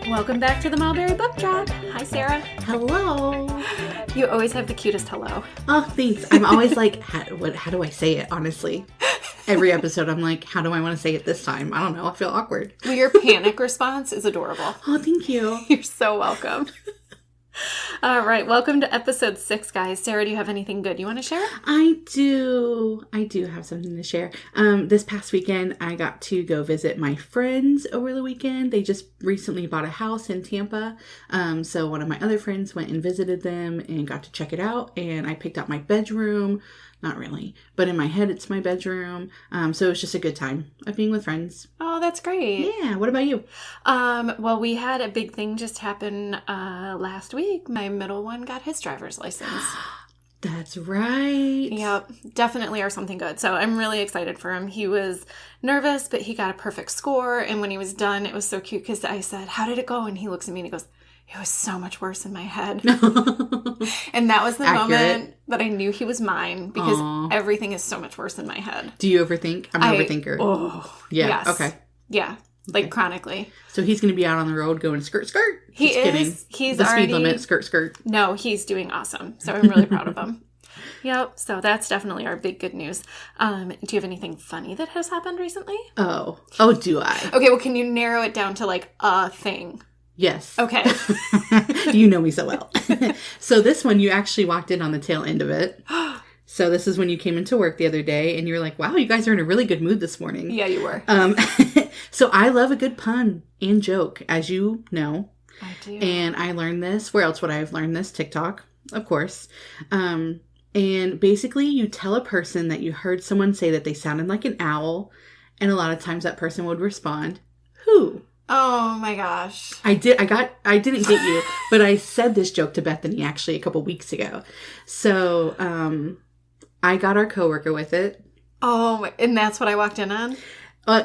Welcome back to the Mulberry Book Drop. Hi, Sarah. Hello. You always have the cutest hello. Oh, thanks. I'm always like, how do I say it, honestly? Every episode, I'm like, how do I want to say it this time? I don't know. I feel awkward. Well, your panic response is adorable. Oh, thank you. You're so welcome. All right. Welcome to episode 6, guys. Sarah, do you have anything good you want to share? I do have something to share. This past weekend, I got to go visit my friends over the weekend. They just recently bought a house in Tampa. So one of my other friends went and visited them and got to check it out. And I picked out my bedroom. Not really, but in my head, it's my bedroom. So it was just a good time of being with friends. Oh, that's great. Yeah. What about you? Well, we had a big thing just happen last week. My middle one got his driver's license. That's right. Yep, definitely are something good. So I'm really excited for him. He was nervous, but he got a perfect score. And when he was done, it was so cute because I said, "How did it go?" And he looks at me and he goes, "It was so much worse in my head." And that was the moment that I knew he was mine because everything is so much worse in my head. Do you overthink? I'm an overthinker. Oh, yeah. Yes. Okay. Yeah. Like chronically. So he's going to be out on the road going skirt, skirt. He Just is. kidding. He's the already, speed limit, skirt, skirt. No, he's doing awesome. So I'm really proud of him. Yep. So that's definitely our big good news. Do you have anything funny that has happened recently? Oh, do I? Okay. Well, can you narrow it down to like a thing? Yes. Okay. You know me so well. So this one, you actually walked in on the tail end of it. So this is when you came into work the other day and you were like, wow, you guys are in a really good mood this morning. Yeah, you were. So I love a good pun and joke, as you know. I do. And I learned this. Where else would I have learned this? TikTok, of course. And basically you tell a person that you heard someone say that they sounded like an owl. And a lot of times that person would respond, "Who?" Oh my gosh. I didn't get you, but I said this joke to Bethany actually a couple weeks ago. So, I got our coworker with it. Oh, and that's what I walked in on?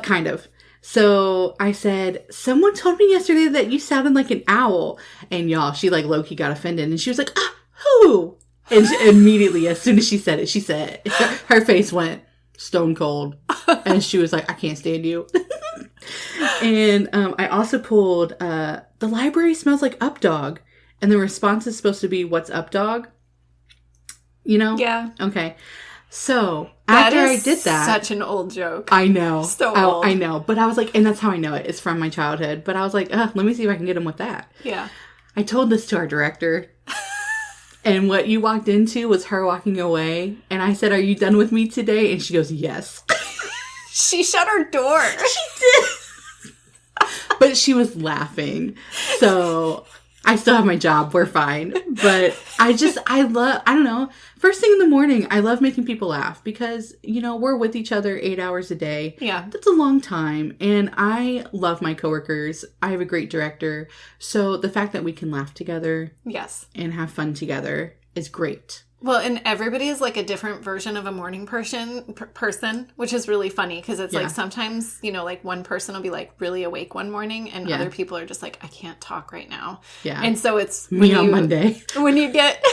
Kind of. So I said, "Someone told me yesterday that you sounded like an owl." And y'all, she like low-key got offended and she was like, "Who?" And immediately, as soon as she said it, her face went stone cold. And she was like, "I can't stand you." And I also pulled, the library smells like up dog. And the response is supposed to be, "What's up, dog?" You know? Yeah. Okay. So after I did that. Such an old joke. I know. So old. I know. But I was like, and that's how I know it. It's from my childhood. But I was like, let me see if I can get him with that. Yeah. I told this to our director. And what you walked into was her walking away. And I said, "Are you done with me today?" And she goes, "Yes." She shut her door. She did. But she was laughing. So I still have my job. We're fine. But I don't know. First thing in the morning, I love making people laugh because, we're with each other 8 hours a day. Yeah. That's a long time. And I love my coworkers. I have a great director. So the fact that we can laugh together. Yes. And have fun together is great. Well, and everybody is like a different version of a morning person, which is really funny because it's like sometimes, like one person will be like really awake one morning and other people are just like, "I can't talk right now." Yeah. And so it's me on Monday. When you get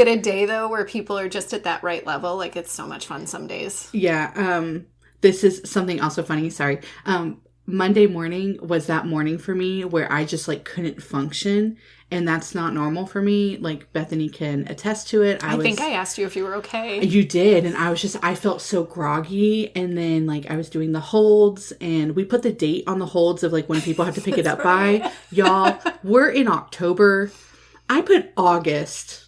a day though where people are just at that right level, like it's so much fun some days. Yeah. This is something also funny. Sorry. Monday morning was that morning for me where I just like couldn't function. And that's not normal for me. Like Bethany can attest to it. I think I asked you if you were okay. You did. And I felt so groggy. And then like I was doing the holds and we put the date on the holds of like when people have to pick it up by. Y'all, we're in October. I put August.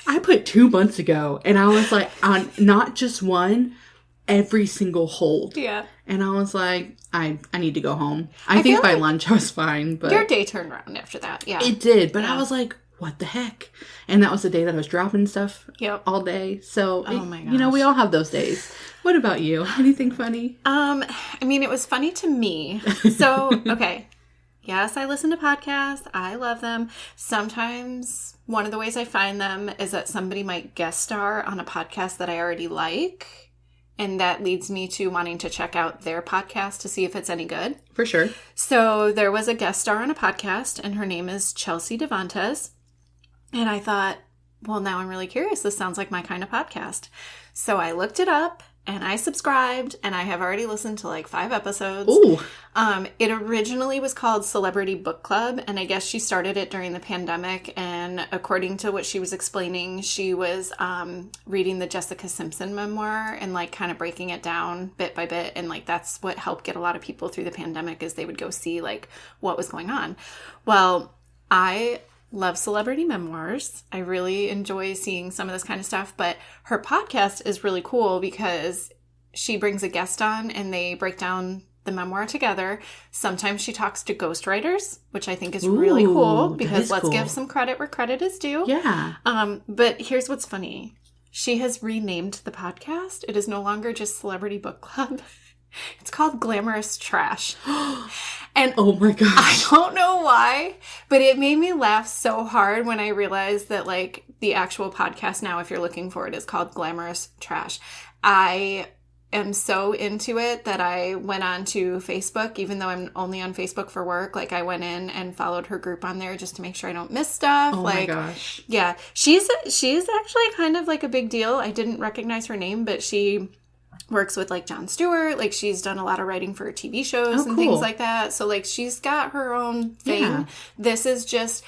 I put 2 months ago. And I was like on not just one, every single hold. Yeah. And I was like, I need to go home. I think by lunch I was fine. But your day turned around after that. Yeah. It did. But I was like, what the heck? And that was the day that I was dropping stuff all day. So, my gosh. We all have those days. What about you? Anything funny? It was funny to me. So, okay. Yes, I listen to podcasts. I love them. Sometimes one of the ways I find them is that somebody might guest star on a podcast that I already like. And that leads me to wanting to check out their podcast to see if it's any good. For sure. So there was a guest star on a podcast, and her name is Chelsea Devontes. And I thought, well, now I'm really curious. This sounds like my kind of podcast. So I looked it up, and I subscribed, and I have already listened to like 5 episodes. Ooh. It originally was called Celebrity Book Club, and I guess she started it during the pandemic, and according to what she was explaining, she was reading the Jessica Simpson memoir and like kind of breaking it down bit by bit, and like that's what helped get a lot of people through the pandemic is they would go see like what was going on. Well, I love celebrity memoirs. I really enjoy seeing some of this kind of stuff, but her podcast is really cool because she brings a guest on and they break down the memoir together. Sometimes she talks to ghostwriters, which I think is really cool because let's give some credit where credit is due. Yeah. But here's what's funny. She has renamed the podcast. It is no longer just Celebrity Book Club. It's called Glamorous Trash. And oh my gosh. I don't know why, but it made me laugh so hard when I realized that like the actual podcast now, if you're looking for it, is called Glamorous Trash. I am so into it that I went on to Facebook, even though I'm only on Facebook for work. Like I went in and followed her group on there just to make sure I don't miss stuff. Oh like, my gosh. Yeah. She's actually kind of like a big deal. I didn't recognize her name, but she works with like Jon Stewart. Like she's done a lot of writing for TV shows and things like that. So like she's got her own thing. Yeah. This is just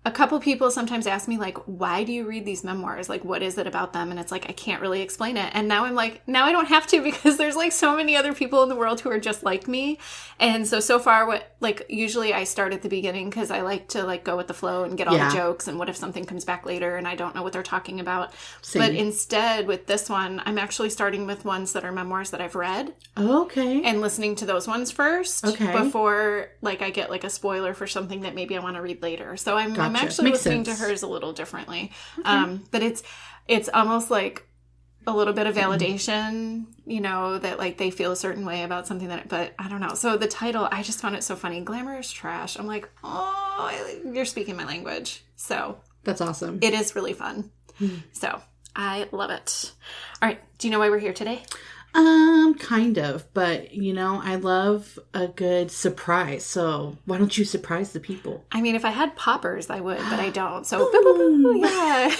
a couple people sometimes ask me like, why do you read these memoirs? Like, what is it about them? And it's like, I can't really explain it. And now I'm like, now I don't have to because there's like so many other people in the world who are just like me. And so far what, like usually I start at the beginning because I like to like go with the flow and get all the jokes and what if something comes back later and I don't know what they're talking about. Same. But instead with this one, I'm actually starting with ones that are memoirs that I've read. Okay. And listening to those ones first. Okay. Before like I get like a spoiler for something that maybe I want to read later. So I'm actually Makes listening sense. to hers a little differently. Okay. But it's almost like a little bit of validation, you know, that like they feel a certain way about something but I don't know. So the title, I just found it so funny. Glamorous Trash. I'm like, oh, you're speaking my language. So that's awesome. It is really fun. So I love it. All right. Do you know why we're here today? Kind of, but you know, I love a good surprise. So why don't you surprise the people? I mean, if I had poppers, I would, but I don't. So, yeah.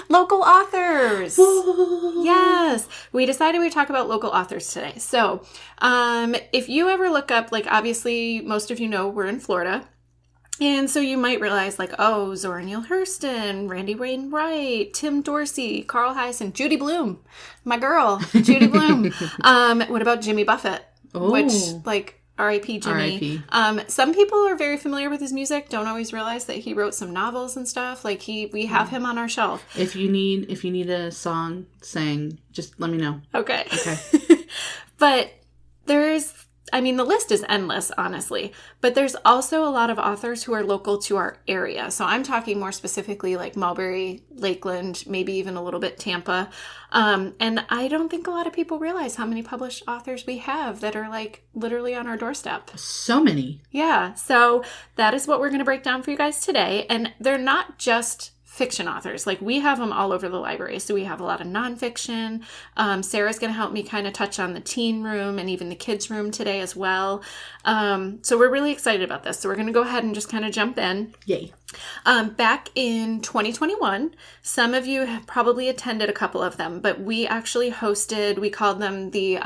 Local authors. Whoa. Yes. We decided we'd talk about local authors today. So, if you ever look up, like, obviously, most of you know we're in Florida. And so you might realize, like, oh, Zora Neale Hurston, Randy Wainwright, Tim Dorsey, Carl Hyacin, Judy Blume, my girl, Judy Blume. What about Jimmy Buffett? Oh. Which, like, R.I.P. Jimmy. R.I.P. Some people are very familiar with his music, don't always realize that he wrote some novels and stuff. Like, we have him on our shelf. If you need a song sang, just let me know. Okay. Okay. But the list is endless, honestly. But there's also a lot of authors who are local to our area. So I'm talking more specifically like Mulberry, Lakeland, maybe even a little bit Tampa. And I don't think a lot of people realize how many published authors we have that are like literally on our doorstep. So many. Yeah. So that is what we're going to break down for you guys today. And they're not just fiction authors. Like we have them all over the library. So we have a lot of nonfiction. Sarah's going to help me kind of touch on the teen room and even the kids room today as well. So we're really excited about this. So we're going to go ahead and just kind of jump in. Yay. Back in 2021, some of you have probably attended a couple of them, but we actually hosted, we called them the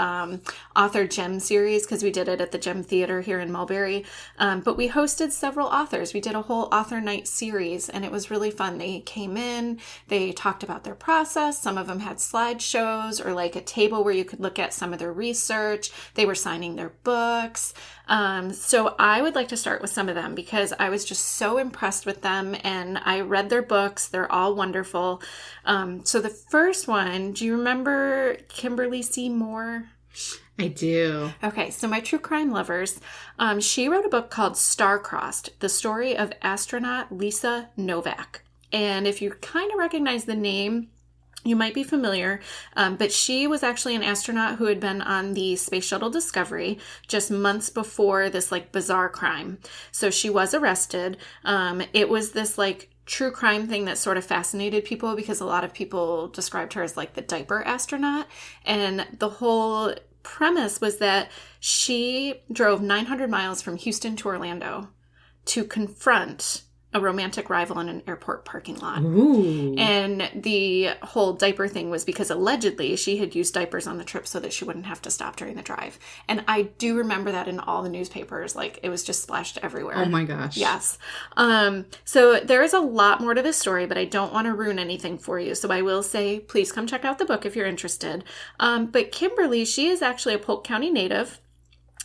Author Gem series because we did it at the Gem Theater here in Mulberry. But we hosted several authors. We did a whole author night series and it was really fun. They came in, they talked about their process. Some of them had slideshows or like a table where you could look at some of their research. They were signing their books. So I would like to start with some of them because I was just so impressed with them and I read their books. They're all wonderful. So the first one, do you remember Kimberly C. Moore? I do. Okay, so my true crime lovers, she wrote a book called Star-Crossed, the story of astronaut Lisa Novak. And if you kind of recognize the name, you might be familiar, but she was actually an astronaut who had been on the Space Shuttle Discovery just months before this like bizarre crime. So she was arrested. It was this like true crime thing that sort of fascinated people because a lot of people described her as like the diaper astronaut. And the whole premise was that she drove 900 miles from Houston to Orlando to confront a romantic rival in an airport parking lot. Ooh. And the whole diaper thing was because allegedly she had used diapers on the trip so that she wouldn't have to stop during the drive. And I do remember that in all the newspapers. Like, it was just splashed everywhere. Oh my gosh. Yes. So there is a lot more to this story, but I don't want to ruin anything for you. So I will say, please come check out the book if you're interested. But Kimberly, she is actually a Polk County native.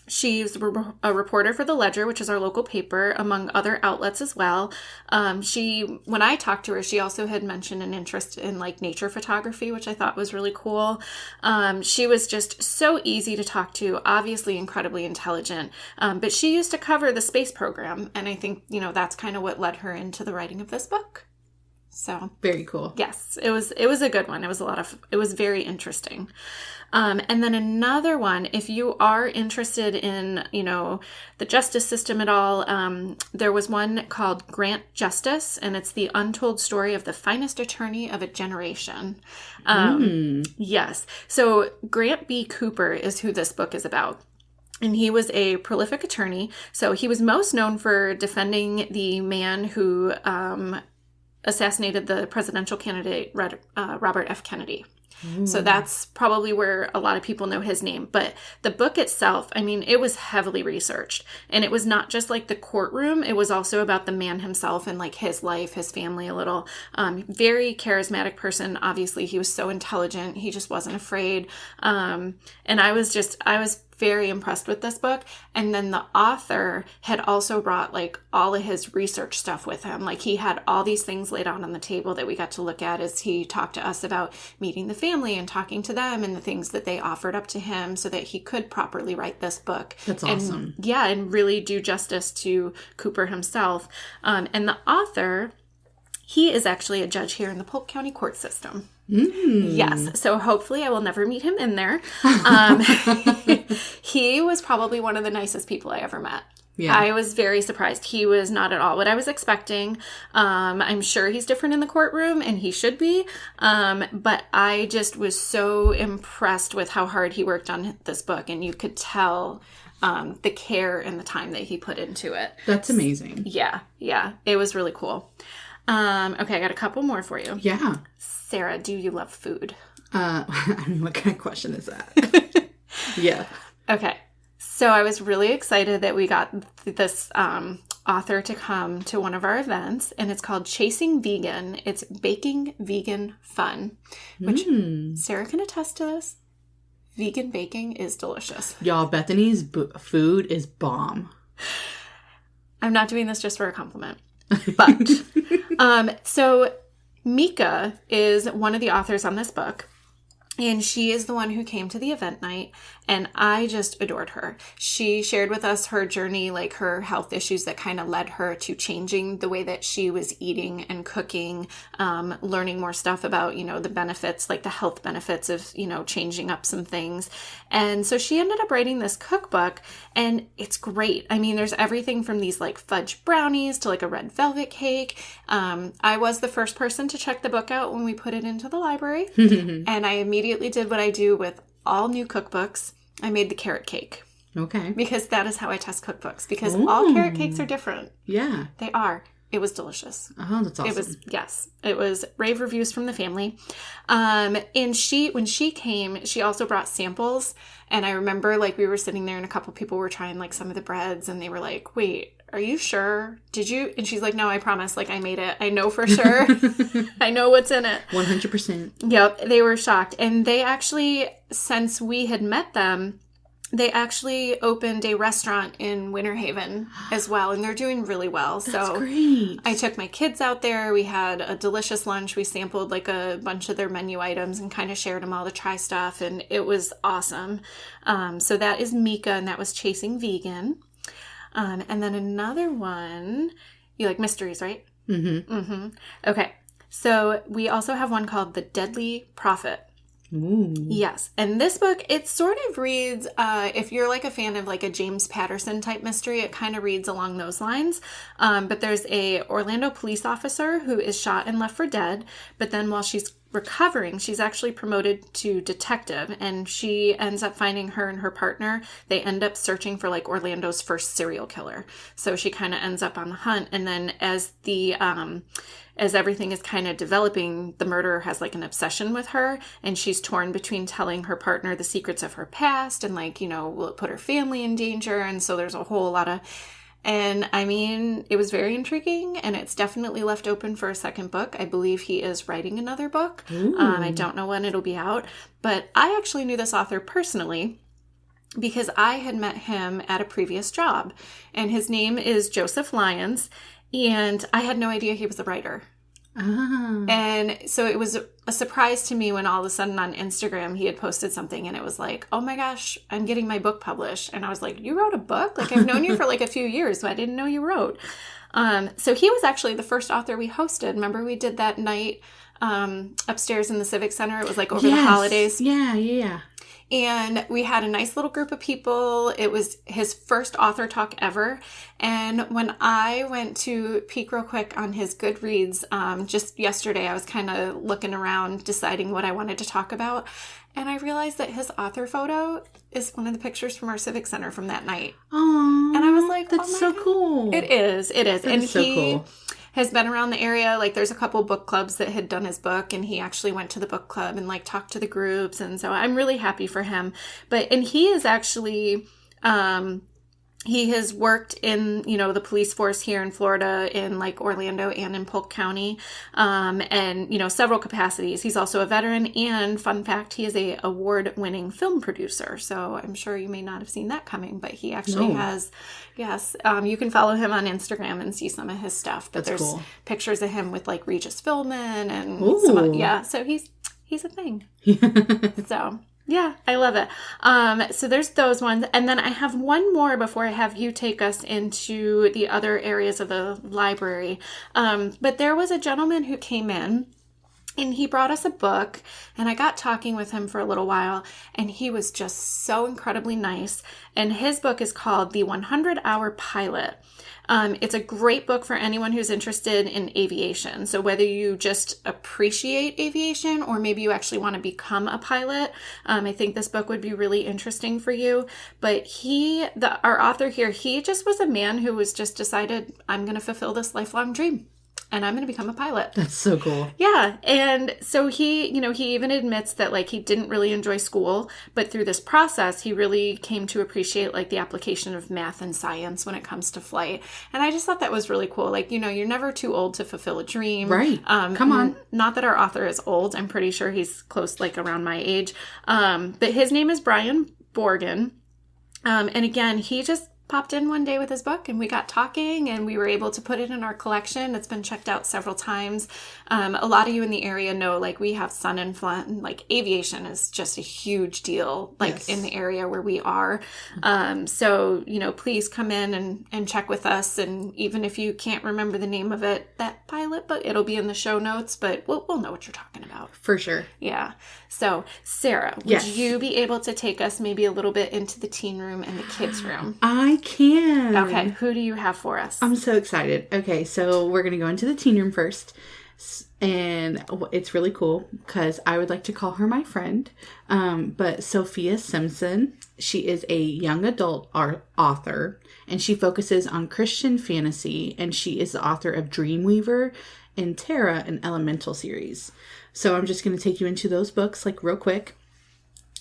She's a reporter for the Ledger, which is our local paper, among other outlets as well. When I talked to her, she also had mentioned an interest in like nature photography, which I thought was really cool. She was just so easy to talk to, obviously incredibly intelligent. But she used to cover the space program. And I think, that's kind of what led her into the writing of this book. So very cool. Yes, it was a good one. It was very interesting. And then another one, if you are interested in, the justice system at all, there was one called Grant Justice, and it's the untold story of the finest attorney of a generation. Yes. So Grant B. Cooper is who this book is about. And he was a prolific attorney. So he was most known for defending the man who assassinated the presidential candidate, Robert F. Kennedy. So that's probably where a lot of people know his name. But the book itself, it was heavily researched. And it was not just like the courtroom. It was also about the man himself and like his life, his family a little. Very charismatic person. Obviously, he was so intelligent. He just wasn't afraid. And I was very impressed with this book. And then the author had also brought like all of his research stuff with him. Like he had all these things laid out on the table that we got to look at as he talked to us about meeting the family and talking to them and the things that they offered up to him so that he could properly write this book. That's awesome. And really do justice to Cooper himself. And the author, he is actually a judge here in the Polk County court system. Yes. So hopefully I will never meet him in there. He was probably one of the nicest people I ever met. Yeah. I was very surprised. He was not at all what I was expecting. I'm sure he's different in the courtroom, and he should be. But I just was so impressed with how hard he worked on this book, and you could tell the care and the time that he put into it. That's amazing. Yeah. It was really cool. Okay, I got a couple more for you. Yeah. Sarah, do you love food? What kind of question is that? Yeah. Okay. So I was really excited that we got this author to come to one of our events, and it's called Chasing Vegan. It's baking vegan fun, which Sarah can attest to this. Vegan baking is delicious. Y'all, Bethany's food is bomb. I'm not doing this just for a compliment. But, so Mika is one of the authors on this book, and she is the one who came to the event night, and I just adored her. She shared with us her journey, like her health issues that kind of led her to changing the way that she was eating and cooking, learning more stuff about, the benefits, like the health benefits of, changing up some things. And so she ended up writing this cookbook, and it's great. There's everything from these like fudge brownies to like a red velvet cake. I was the first person to check the book out when we put it into the library, and I immediately did what I do with all new cookbooks. I made the carrot cake. Okay. Because that is how I test cookbooks. Because all carrot cakes are different. Yeah. They are. It was delicious. Oh, that's awesome. It was rave reviews from the family. And when she came, she also brought samples. And I remember like we were sitting there and a couple people were trying like some of the breads and they were like, wait, are you sure? Did you? And she's like, no, I promise. Like I made it. I know for sure. I know what's in it. 100%. Yep. They were shocked. And they actually, since we had met them, they actually opened a restaurant in Winter Haven as well, and they're doing really well. That's so great. I took my kids out there. We had a delicious lunch. We sampled like a bunch of their menu items and kind of shared them all to try stuff, and it was awesome. So that is Mika, and that was Chasing Vegan. And then another one, you like mysteries, right? Mm-hmm. Mm-hmm. Okay. So we also have one called The Deadly Prophet. Ooh. Yes. And this book, it sort of reads, if you're like a fan of like a James Patterson type mystery, it kind of reads along those lines. But there's a Orlando police officer who is shot and left for dead. But then while she's recovering, she's actually promoted to detective, and she ends up finding her and her partner. They end up searching for like Orlando's first serial killer. So she kind of ends up on the hunt. And then as everything is kind of developing, the murderer has like an obsession with her, and she's torn between telling her partner the secrets of her past and like, will it put her family in danger? And so there's a whole lot of, and I mean, it was very intriguing, and it's definitely left open for a second book. I believe he is writing another book. I don't know when it'll be out, but I actually knew this author personally because I had met him at a previous job, and his name is Joseph Lyons. And I had no idea he was a writer. And so it was a surprise to me when all of a sudden on Instagram he had posted something and it was like, oh my gosh, I'm getting my book published. And I was like, you wrote a book? Like, I've known you for like a few years, so I didn't know you wrote. So he was actually the first author we hosted. Remember we did that night upstairs in the Civic Center? It was like over the holidays. Yeah. And we had a nice little group of people. It was his first author talk ever. And when I went to peek real quick on his Goodreads just yesterday, I was kind of looking around deciding what I wanted to talk about. And I realized that his author photo is one of the pictures from our Civic Center from that night. Aww, and I was like, that's so cool. It is. That and is so cool. Has been around the area. Like, there's a couple book clubs that had done his book, and he actually went to the book club and like talked to the groups. And so I'm really happy for him. And he is actually, he has worked in, the police force here in Florida in like Orlando and in Polk County, and, several capacities. He's also a veteran, and fun fact, he is a award-winning film producer. So I'm sure you may not have seen that coming, but he actually has, yes. You can follow him on Instagram and see some of his stuff. But That's there's cool. Pictures of him with like Regis Philbin and so he's a thing. So yeah, I love it. So there's those ones. And then I have one more before I have you take us into the other areas of the library. But there was a gentleman who came in, and he brought us a book, and I got talking with him for a little while, and he was just so incredibly nice. And his book is called The 100-Hour Pilot. It's a great book for anyone who's interested in aviation. So whether you just appreciate aviation or maybe you actually want to become a pilot, I think this book would be really interesting for you. But our author here, he just was a man who was just decided, I'm going to fulfill this lifelong dream, and I'm going to become a pilot. That's so cool. Yeah. And so he even admits that like he didn't really enjoy school, but through this process, he really came to appreciate like the application of math and science when it comes to flight. And I just thought that was really cool. Like, you're never too old to fulfill a dream. Right. Come on. Not that our author is old. I'm pretty sure he's close, like around my age. But his name is Brogen. And again, he just popped in one day with his book, and we got talking, and we were able to put it in our collection. It's been checked out several times. A lot of you in the area know, like, we have Sun and Flint, like aviation is just a huge deal, like in the area where we are. So, please come in and check with us. And even if you can't remember the name of it, that pilot book, it'll be in the show notes, but we'll know what you're talking about. For sure. Yeah. So, Sarah, would you be able to take us maybe a little bit into the teen room and the kids' room? I can. Okay. Who do you have for us? I'm so excited. Okay, so we're going to go into the teen room first. And it's really cool because I would like to call her my friend. But Sofia Simpson, she is a young adult author, and she focuses on Christian fantasy, and she is the author of Dreamweaver and Terra, an Elemental series. So I'm just going to take you into those books like real quick.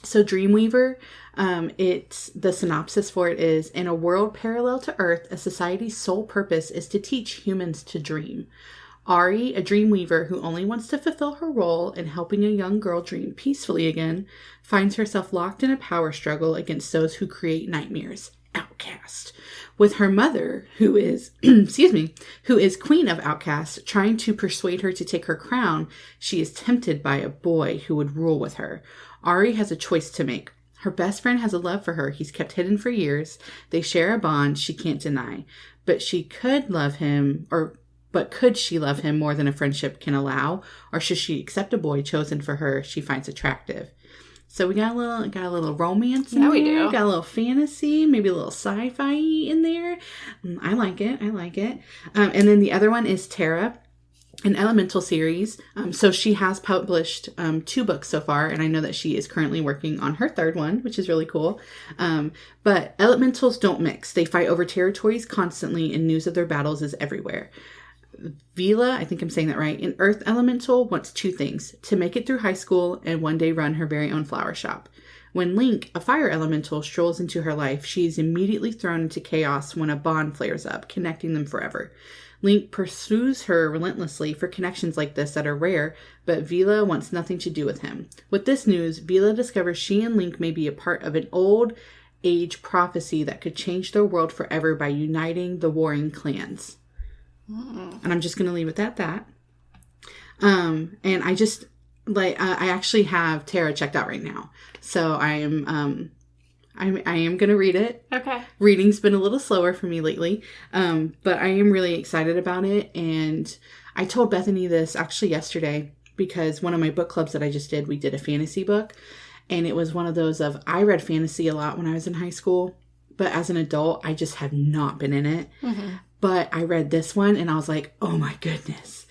So Dreamweaver, the synopsis for it is, in a world parallel to Earth, a society's sole purpose is to teach humans to dream. Ari, a dreamweaver who only wants to fulfill her role in helping a young girl dream peacefully again, finds herself locked in a power struggle against those who create nightmares. Outcast. With her mother, who is, who is queen of outcasts, trying to persuade her to take her crown, she is tempted by a boy who would rule with her. Ari has a choice to make. Her best friend has a love for her he's kept hidden for years. They share a bond she can't deny. But could she love him more than a friendship can allow? Or should she accept a boy chosen for her she finds attractive? So we got a little romance in there. We do. Got a little fantasy, maybe a little sci-fi in there. I like it. And then the other one is Terra. an elemental series. So she has published 2 books so far, and I know that she is currently working on her 3rd one, which is really cool. But elementals don't mix. They fight over territories constantly, and news of their battles is everywhere. Vila, I think I'm saying that right, an earth elemental wants 2 things: to make it through high school and one day run her very own flower shop. When Link, a fire elemental, strolls into her life, she is immediately thrown into chaos when a bond flares up, connecting them forever. Link pursues her relentlessly for connections like this that are rare, but Vila wants nothing to do with him. With this news, Vila discovers she and Link may be a part of an old age prophecy that could change their world forever by uniting the warring clans. And I'm just going to leave it at that. And I just, I actually have Terra checked out right now. So I am going to read it. Okay. Reading's been a little slower for me lately. But I am really excited about it. And I told Bethany this actually yesterday because one of my book clubs that I just did, we did a fantasy book. And it was one of those of, I read fantasy a lot when I was in high school. But as an adult, I just have not been in it. Mm-hmm. But I read this one and I was like, oh my goodness.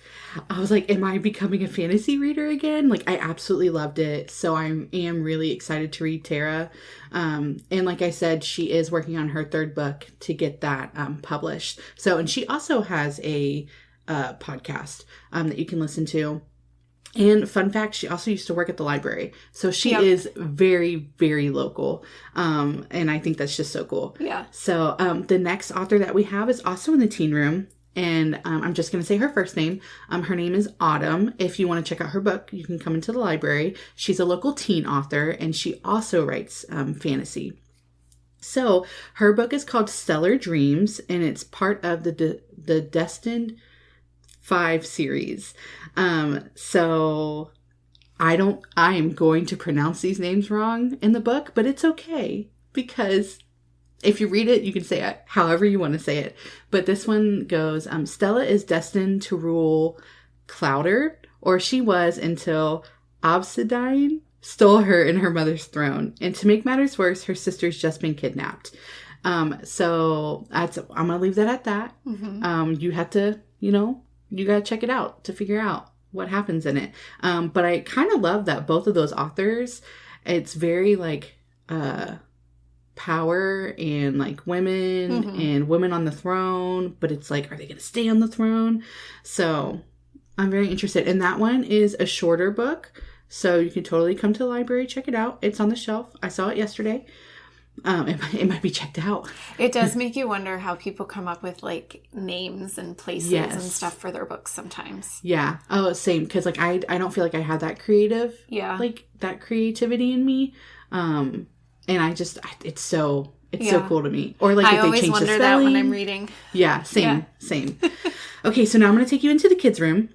I was like, am I becoming a fantasy reader again? Like, I absolutely loved it. So I am really excited to read Terra. And like I said, she is working on her 3rd book to get that published. So, and she also has a podcast that you can listen to. And fun fact, she also used to work at the library. So she is very, very local. And I think that's just so cool. Yeah. So the next author that we have is also in the teen room. And I'm just going to say her first name. Her name is Autumn. If you want to check out her book, you can come into the library. She's a local teen author, and she also writes fantasy. So her book is called Stellar Dreams, and it's part of the Destined 5 series. So I am going to pronounce these names wrong in the book, but it's okay because if you read it, you can say it however you want to say it. But this one goes, Stella is destined to rule Clouder, or she was until Obsidian stole her and her mother's throne. And to make matters worse, her sister's just been kidnapped. So I'm going to leave that at that. Mm-hmm. You have to, you got to check it out to figure out what happens in it. But I kind of love that both of those authors, it's very like power and like women and women on the throne. But it's like, are they going to stay on the throne? So I'm very interested. And that one is a shorter book. So you can totally come to the library, check it out. It's on the shelf. I saw it yesterday. It might be checked out. It does make you wonder how people come up with like names and places and stuff for their books sometimes. Yeah. Oh, same. Because like I don't feel like I have that like that creativity in me. And it's so cool to me. Or like I if they always change wonder the that spelling. when I'm reading. Yeah. Same. Okay. So now I'm going to take you into the kids' room.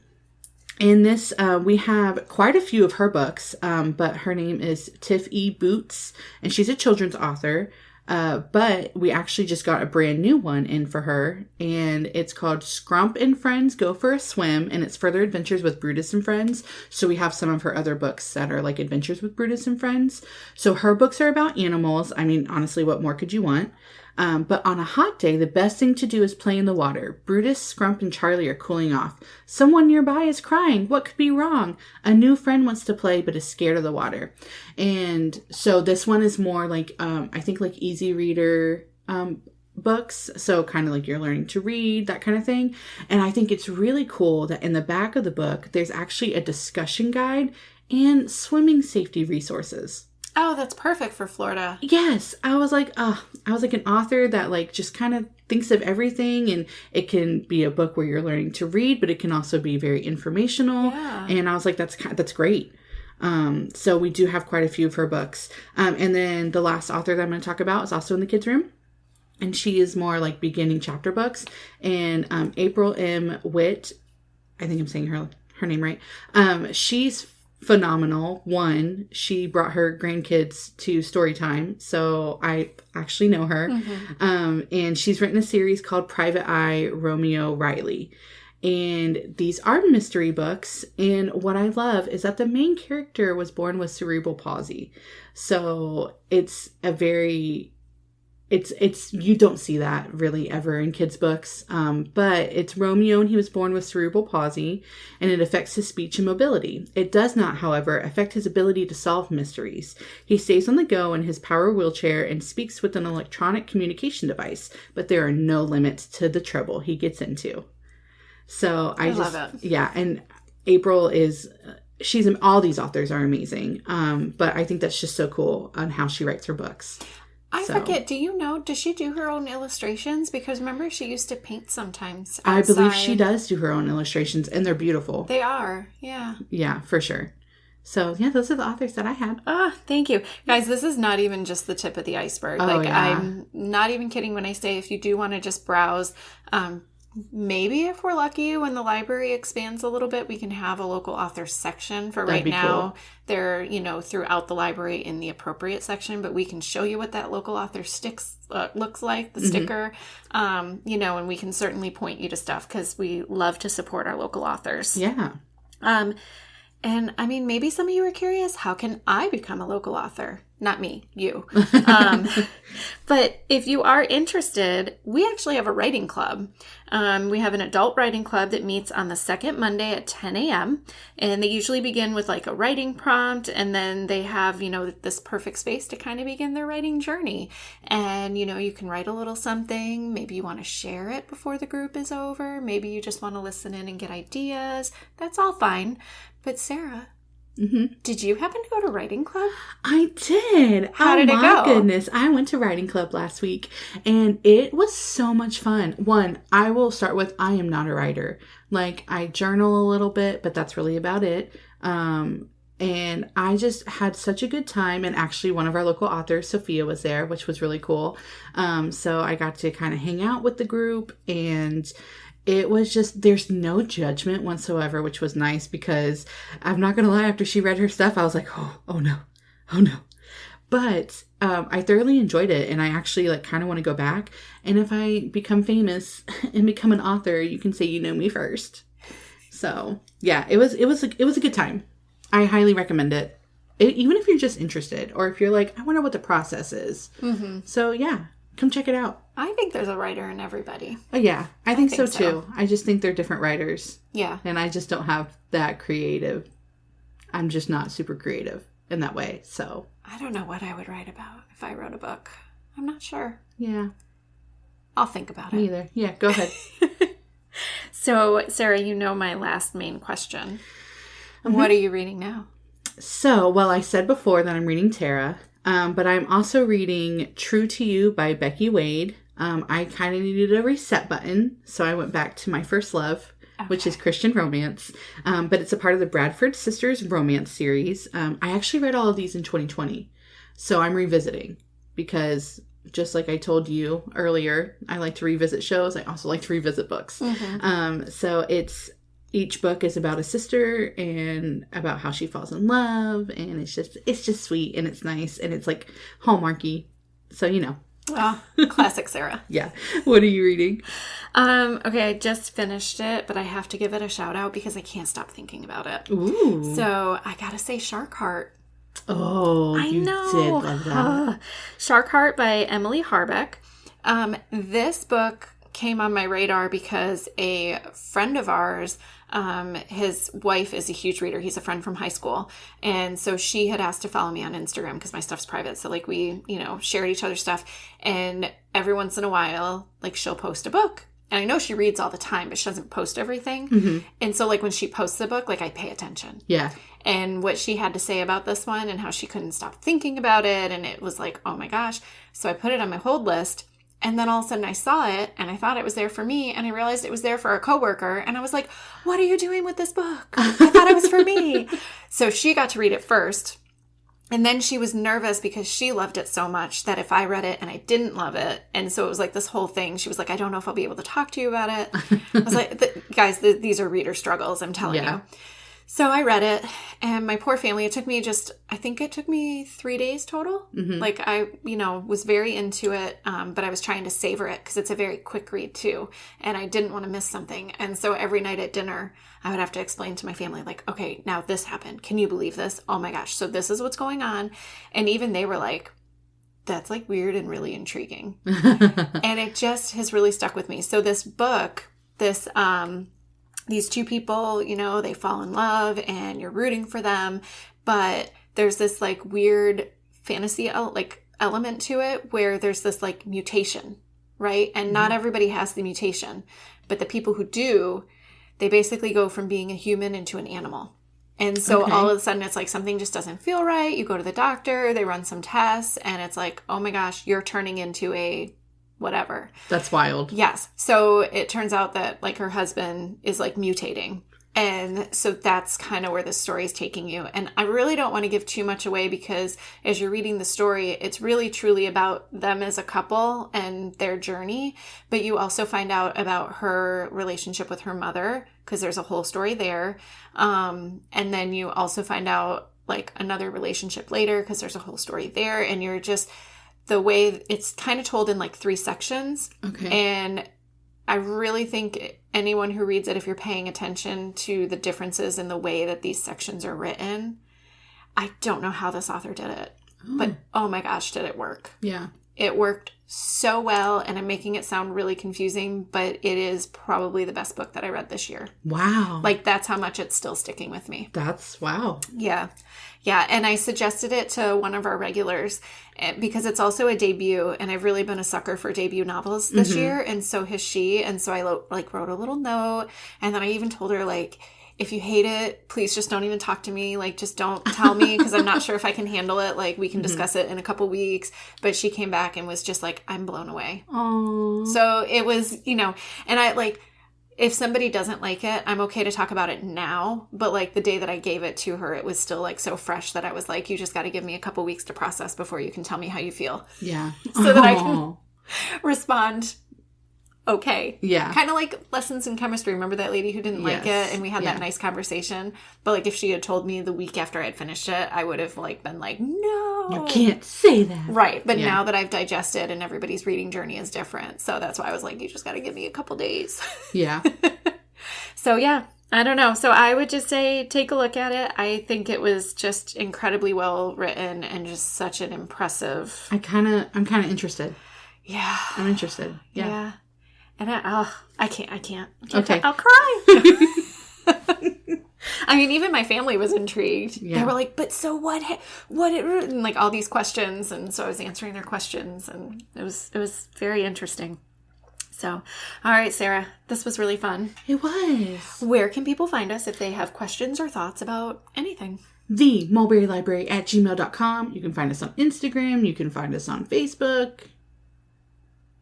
In this, we have quite a few of her books, but her name is Tiff E. Boots, and she's a children's author. But we actually just got a brand new one in for her, and it's called Scrump and Friends Go for a Swim, and it's Further Adventures with Brutus and Friends. So we have some of her other books that are like Adventures with Brutus and Friends. So her books are about animals. I mean, honestly, what more could you want? But on a hot day, the best thing to do is play in the water. Brutus, Scrump, and Charlie are cooling off. Someone nearby is crying. What could be wrong? A new friend wants to play but is scared of the water. And so this one is more like, I think like easy reader books. So kind of like you're learning to read, that kind of thing. And I think it's really cool that in the back of the book, there's actually a discussion guide and swimming safety resources. Oh, that's perfect for Florida. Yes. I was like an author that like just kind of thinks of everything, and it can be a book where you're learning to read, but it can also be very informational. Yeah. And I was like, that's great. So we do have quite a few of her books. And then the last author that I'm going to talk about is also in the kids' room, and she is more like beginning chapter books. And April M. Whitt, I think I'm saying her name right. She's phenomenal. One, she brought her grandkids to story time, so I actually know her. And she's written a series called Private Eye Romeo Riley, and these are mystery books. And what I love is that the main character was born with cerebral palsy, so it's a very it's you don't see that really ever in kids' books. But it's Romeo, and he was born with cerebral palsy, and it affects his speech and mobility. It does not, however, affect his ability to solve mysteries. He stays on the go in his power wheelchair and speaks with an electronic communication device, but there are no limits to the trouble he gets into. So I just love it. Yeah, and April is all these authors are amazing. But I think that's just so cool on how she writes her books. I forget, does she do her own illustrations? Because remember, she used to paint sometimes outside. I believe she does do her own illustrations, and they're beautiful. They are, yeah. Yeah, for sure. So, yeah, those are the authors that I had. Thank you. Guys, this is not even just the tip of the iceberg. I'm not even kidding when I say if you do want to just browse, maybe if we're lucky, when the library expands a little bit, we can have a local author section. For right now, cool. They're, throughout the library in the appropriate section, but we can show you what that local author looks like, the sticker, and we can certainly point you to stuff because we love to support our local authors. Yeah. And I mean, maybe some of you are curious, how can I become a local author? Not me, you. But if you are interested, we actually have a writing club. We have an adult writing club that meets on the second Monday at 10 a.m. And they usually begin with like a writing prompt. And then they have, this perfect space to kind of begin their writing journey. And, you can write a little something. Maybe you want to share it before the group is over. Maybe you just want to listen in and get ideas. That's all fine. But Sarah, did you happen to go to writing club? I did. How did it go? Oh my goodness. I went to writing club last week and it was so much fun. One, I will start with, I am not a writer. Like, I journal a little bit, but that's really about it. And I just had such a good time. And actually one of our local authors, Sofia, was there, which was really cool. So I got to kind of hang out with the group, and it was just, there's no judgment whatsoever, which was nice, because I'm not going to lie, after she read her stuff, I was like, oh no. But I thoroughly enjoyed it, and I actually kind of want to go back. And if I become famous and become an author, you can say you know me first. So yeah, it was a good time. I highly recommend it. Even if you're just interested, or if you're like, I wonder what the process is. Mm-hmm. So yeah. Come check it out. I think there's a writer in everybody. Oh, yeah. I think so too. I just think they're different writers. Yeah. And I just don't have that creative. I'm just not super creative in that way. So I don't know what I would write about if I wrote a book. I'm not sure. Yeah. I'll think about it. Me either. Yeah, go ahead. So, Sarah, my last main question. Mm-hmm. What are you reading now? So, well, I said before that I'm reading Terra. But I'm also reading True to You by Becky Wade. I kind of needed a reset button, so I went back to my first love, which is Christian romance. But it's a part of the Bradford Sisters romance series. I actually read all of these in 2020, so I'm revisiting, because just like I told you earlier, I like to revisit shows. I also like to revisit books. Mm-hmm. So each book is about a sister and about how she falls in love, and it's just sweet, and it's nice, and it's like Hallmarky. So, Oh, classic Sarah. Yeah. What are you reading? Okay, I just finished it, but I have to give it a shout out because I can't stop thinking about it. Ooh. So I gotta say Shark Heart. Oh, I know. Did love that. Shark Heart by Emily Harbeck. This book came on my radar because a friend of ours, his wife is a huge reader. He's a friend from high school. And so she had asked to follow me on Instagram because my stuff's private. So we, shared each other's stuff. And every once in a while, she'll post a book. And I know she reads all the time, but she doesn't post everything. Mm-hmm. And so when she posts a book, I pay attention. Yeah. And what she had to say about this one and how she couldn't stop thinking about it. And it was oh my gosh. So I put it on my hold list. And then all of a sudden I saw it and I thought it was there for me, and I realized it was there for a coworker, and I was like, what are you doing with this book? I thought it was for me. So she got to read it first. And then she was nervous because she loved it so much that if I read it and I didn't love it, and so it was this whole thing. She was like, I don't know if I'll be able to talk to you about it. I was like, guys, these are reader struggles, I'm telling you. So I read it, and my poor family, I think it took me 3 days total. Mm-hmm. I, was very into it, but I was trying to savor it because it's a very quick read too. And I didn't want to miss something. And so every night at dinner, I would have to explain to my family, okay, now this happened. Can you believe this? Oh my gosh. So this is what's going on. And even they were like, that's like weird and really intriguing. And it just has really stuck with me. So this book, these two people, you know, they fall in love and you're rooting for them, but there's this like weird fantasy element to it where there's this like mutation, right? And not everybody has the mutation, but the people who do, they basically go from being a human into an animal. And so all of a sudden it's like something just doesn't feel right. You go to the doctor, they run some tests, and it's like, oh my gosh, you're turning into a whatever. That's wild. Yes. So it turns out that like her husband is like mutating. And so that's kind of where the story is taking you. And I really don't want to give too much away because as you're reading the story, it's really truly about them as a couple and their journey. But you also find out about her relationship with her mother because there's a whole story there. And then you also find out like another relationship later because there's a whole story there. And you're just, the way it's kind of told in like 3 sections. Okay. And I really think anyone who reads it, if you're paying attention to the differences in the way that these sections are written, I don't know how this author did it. But oh my gosh, did it work. Yeah. It worked so well, and I'm making it sound really confusing, but it is probably the best book that I read this year. Wow. Like, that's how much it's still sticking with me. That's wow. Yeah. Yeah, and I suggested it to one of our regulars because it's also a debut, and I've really been a sucker for debut novels this year, and so has she, and so I wrote a little note, and then I even told her, like, if you hate it, please just don't even talk to me. Like, just don't tell me because I'm not sure if I can handle it. Like, we can discuss it in a couple weeks. But she came back and was just like, I'm blown away. Aww. So it was, you know, and I like, if somebody doesn't like it, I'm okay to talk about it now. But like the day that I gave it to her, it was still like so fresh that I was like, you just got to give me a couple weeks to process before you can tell me how you feel. Yeah. So that I can respond okay. Yeah. Kind of like lessons in chemistry. Remember that lady who didn't like it and we had that nice conversation? But like if she had told me the week after I'd finished it, I would have like been like, no. You can't say that. Right. But now that I've digested and everybody's reading journey is different. So that's why I was like, you just got to give me a couple days. Yeah. So yeah, I don't know. So I would just say take a look at it. I think it was just incredibly well written and just such an impressive. I'm kind of interested. Yeah. I'm interested. Yeah. And I can't. Okay. I'll cry. I mean, even my family was intrigued. Yeah. They were like, but so what, and like all these questions. And so I was answering their questions and it was very interesting. So, all right, Sarah, this was really fun. It was. Where can people find us if they have questions or thoughts about anything? The Mulberry Library at gmail.com. You can find us on Instagram. You can find us on Facebook.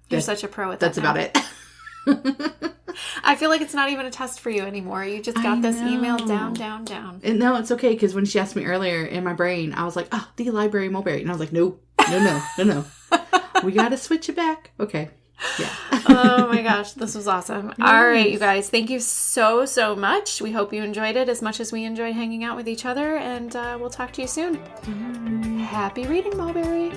You're such a pro at that. That's about it. I feel like it's not even a test for you anymore. You just got this email down. And no, it's okay, because when she asked me earlier in my brain, I was like, oh, the library Mulberry. And I was like, no. We got to switch it back. Okay. Yeah. Oh my gosh, this was awesome. Yes. All right, you guys. Thank you so much. We hope you enjoyed it as much as we enjoyed hanging out with each other. And we'll talk to you soon. Happy reading, Mulberry.